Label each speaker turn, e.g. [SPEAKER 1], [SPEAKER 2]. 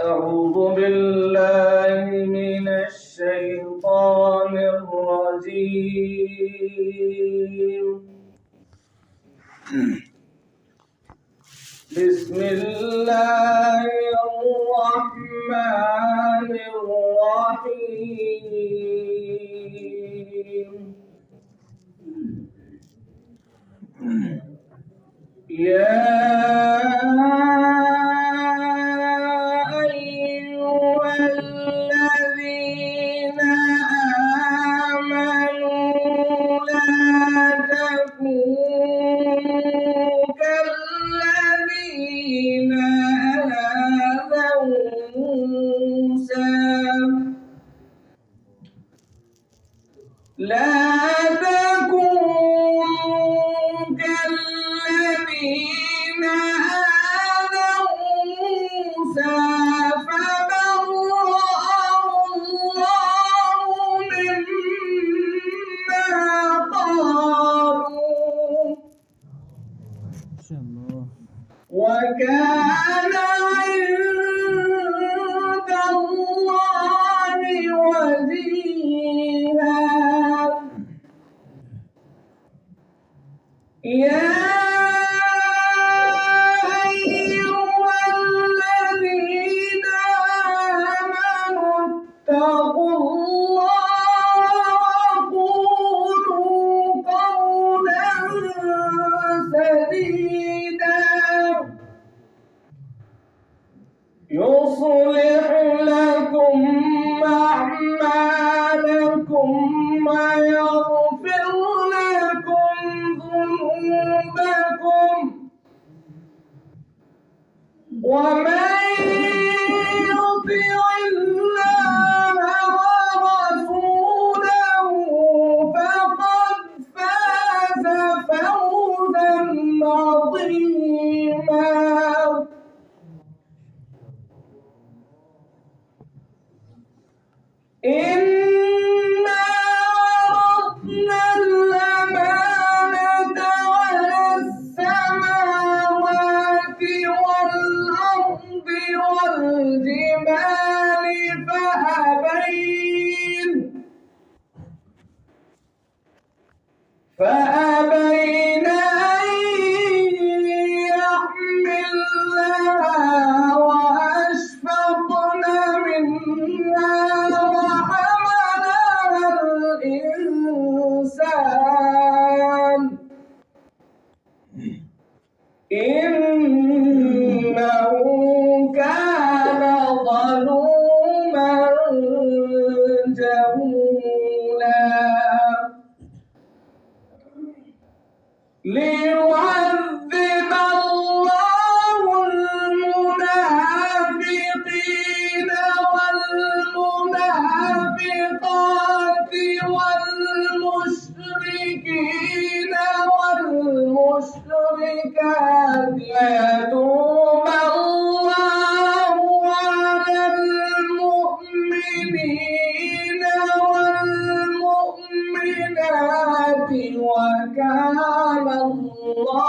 [SPEAKER 1] أعوذ بالله من الشيطان الرجيم. بسم الله الرحمن الرحيم. يا أيها الذين آمنوا لا تكونوا كالذين آذوا موسى فبرأه الله مما قالوا وكان عند الله وجيها. يا أيها الذين آمنوا اتقوا الله وقولوا قولا سديدا يصلح لكم أعمالكم ويغفر لكم ذنوبكم ومن يطع الله ورسوله فقد فاز فوزا عظيما. إنا عرضنا الأمانة على السماوات والأرض والجبال فأبين أن يحملنها وأشفقن منها وحملها الإنسان إنه كان ظلوما جهولا. ليعذب الله المنافقين والمنافقات والمشركين والمشركات ويتوب الله على المؤمنين والمؤمنات وكان الله